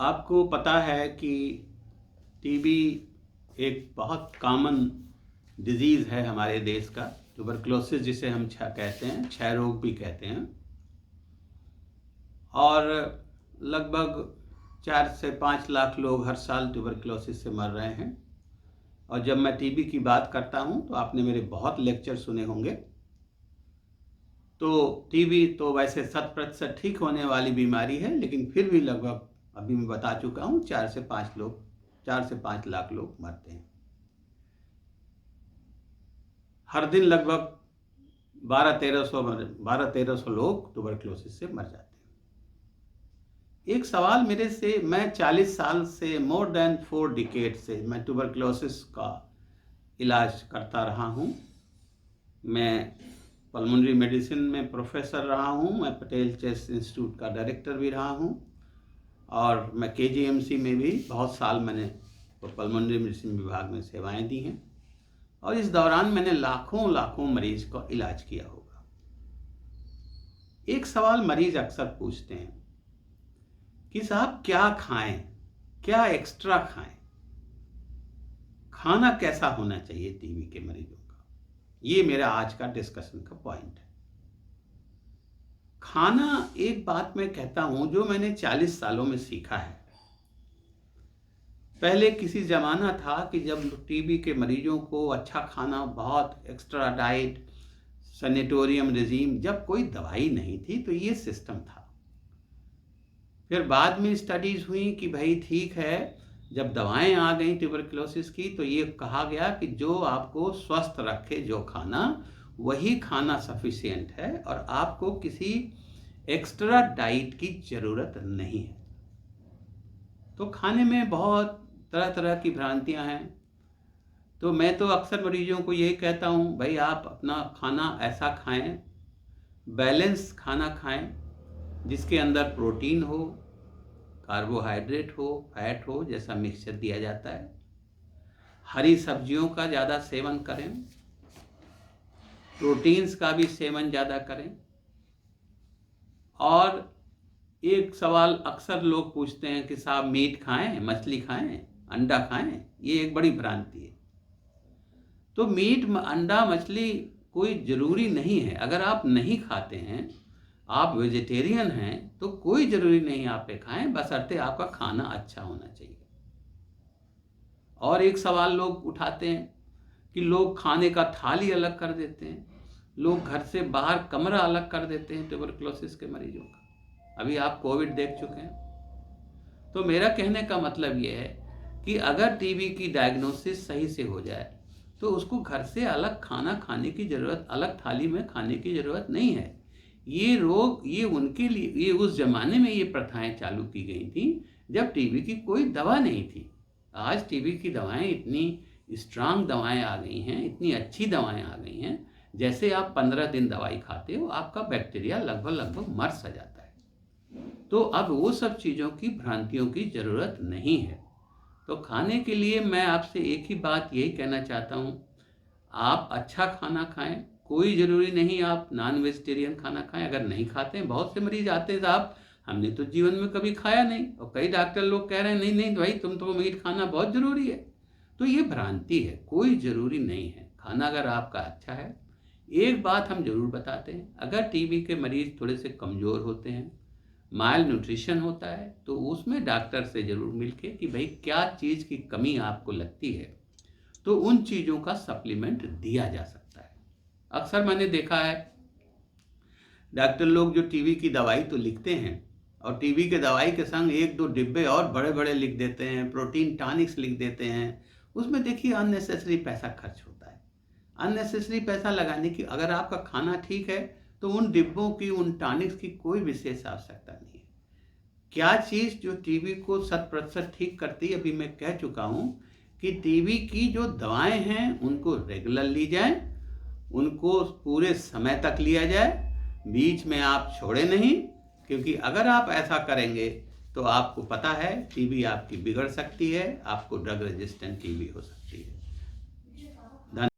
आपको पता है कि टीबी एक बहुत कॉमन डिजीज़ है हमारे देश का। ट्यूबरक्लोसिस जिसे हम कहते हैं, क्षय रोग भी कहते हैं। और लगभग 4 से 5 लाख लोग हर साल ट्यूबरक्लोसिस से मर रहे हैं। और जब मैं टीबी की बात करता हूँ तो आपने मेरे बहुत लेक्चर सुने होंगे। तो टीबी तो वैसे 100% ठीक होने वाली बीमारी है, लेकिन फिर भी लगभग अभी मैं बता चुका हूँ 4 से 5 लाख लोग मरते हैं। हर दिन लगभग 1200 लोग ट्यूबरक्लोसिस से मर जाते हैं। एक सवाल मेरे से, मैं 40 साल से, मोर देन 4 डिकेड से मैं ट्यूबरक्लोसिस का इलाज करता रहा हूँ। मैं पल्मोनरी मेडिसिन में प्रोफेसर रहा हूँ, मैं पटेल चेस्ट इंस्टीट्यूट का डायरेक्टर भी रहा हूँ, और मैं केजीएमसी में भी बहुत साल मैंने पल्मोनरी मेडिसिन विभाग में सेवाएं दी हैं। और इस दौरान मैंने लाखों मरीज का इलाज किया होगा। एक सवाल मरीज अक्सर पूछते हैं कि साहब क्या खाएं, क्या एक्स्ट्रा खाएं, खाना कैसा होना चाहिए टीबी के मरीजों का। ये मेरा आज का डिस्कशन का पॉइंट है। खाना, एक बात मैं कहता हूं जो मैंने 40 सालों में सीखा है। पहले किसी ज़माना था कि जब टीबी के मरीजों को अच्छा खाना, बहुत एक्स्ट्रा डाइट, सैनिटोरियम रेजीम, जब कोई दवाई नहीं थी तो ये सिस्टम था। फिर बाद में स्टडीज़ हुई कि भाई ठीक है, जब दवाएं आ गई ट्यूबरक्लोसिस की तो ये कहा गया कि जो आपको स्वस्थ रखे, जो खाना, वही खाना सफिशिएंट है और आपको किसी एक्स्ट्रा डाइट की ज़रूरत नहीं है। तो खाने में बहुत तरह तरह की भ्रांतियां हैं। तो मैं तो अक्सर मरीजों को यही कहता हूं, भाई आप अपना खाना ऐसा खाएं, बैलेंस खाना खाएं, जिसके अंदर प्रोटीन हो, कार्बोहाइड्रेट हो, फैट हो, जैसा मिक्सचर दिया जाता है। हरी सब्जियों का ज़्यादा सेवन करें, प्रोटीन्स का भी सेवन ज़्यादा करें। और एक सवाल अक्सर लोग पूछते हैं कि साहब मीट खाएं, मछली खाएं, अंडा खाएं। ये एक बड़ी भ्रांति है। तो मीट, अंडा, मछली कोई ज़रूरी नहीं है। अगर आप नहीं खाते हैं, आप वेजिटेरियन हैं, तो कोई ज़रूरी नहीं आप पे खाएं, बशर्ते आपका खाना अच्छा होना चाहिए। और एक सवाल लोग उठाते हैं कि लोग खाने का थाली अलग कर देते हैं, लोग घर से बाहर कमरा अलग कर देते हैं ट्यूबरक्लोसिस के मरीजों का। अभी आप कोविड देख चुके हैं। तो मेरा कहने का मतलब ये है कि अगर टीबी की डायग्नोसिस सही से हो जाए तो उसको घर से अलग खाना खाने की ज़रूरत, अलग थाली में खाने की ज़रूरत नहीं है। ये रोग, ये उनके लिए, ये उस ज़माने में ये प्रथाएं चालू की गई थी जब टीबी की कोई दवा नहीं थी। आज टीबी की दवाएं इतनी स्ट्रांग दवाएं आ गई हैं, इतनी अच्छी दवाएं आ गई हैं, जैसे आप 15 दिन दवाई खाते हो आपका बैक्टीरिया लगभग मर सा जाता है। तो अब वो सब चीज़ों की, भ्रांतियों की ज़रूरत नहीं है। तो खाने के लिए मैं आपसे एक ही बात यही कहना चाहता हूँ, आप अच्छा खाना खाएं। कोई ज़रूरी नहीं आप नॉन वेजिटेरियन खाना खाएं। अगर नहीं खाते हैं, बहुत से मरीज आते हैं, साहब हमने तो जीवन में कभी खाया नहीं, और कई डॉक्टर लोग कह रहे हैं नहीं नहीं भाई तुम तो मीट खाना बहुत ज़रूरी है। तो ये भ्रांति है, कोई ज़रूरी नहीं है। खाना अगर आपका अच्छा है, एक बात हम ज़रूर बताते हैं, अगर टीबी के मरीज़ थोड़े से कमज़ोर होते हैं, माइल न्यूट्रिशन होता है, तो उसमें डॉक्टर से ज़रूर मिलके कि भाई क्या चीज़ की कमी आपको लगती है, तो उन चीज़ों का सप्लीमेंट दिया जा सकता है। अक्सर मैंने देखा है डॉक्टर लोग जो टीबी की दवाई तो लिखते हैं, और टीबी के दवाई के संग 1-2 डिब्बे और बड़े बड़े लिख देते हैं, प्रोटीन टॉनिक्स लिख देते हैं। उसमें देखिए अननेसेसरी पैसा खर्च होता है। अननेसेसरी पैसा लगाने की, अगर आपका खाना ठीक है तो उन डिब्बों की, उन टॉनिक्स की कोई विशेष आवश्यकता नहीं है। क्या चीज़ जो टीबी को 100% ठीक करती है, अभी मैं कह चुका हूँ कि टीबी की जो दवाएं हैं उनको रेगुलर ली जाए, उनको पूरे समय तक लिया जाए, बीच में आप छोड़े नहीं। क्योंकि अगर आप ऐसा करेंगे तो आपको पता है टीबी आपकी बिगड़ सकती है, आपको ड्रग रेजिस्टेंट टीबी हो सकती है। धन्यवाद।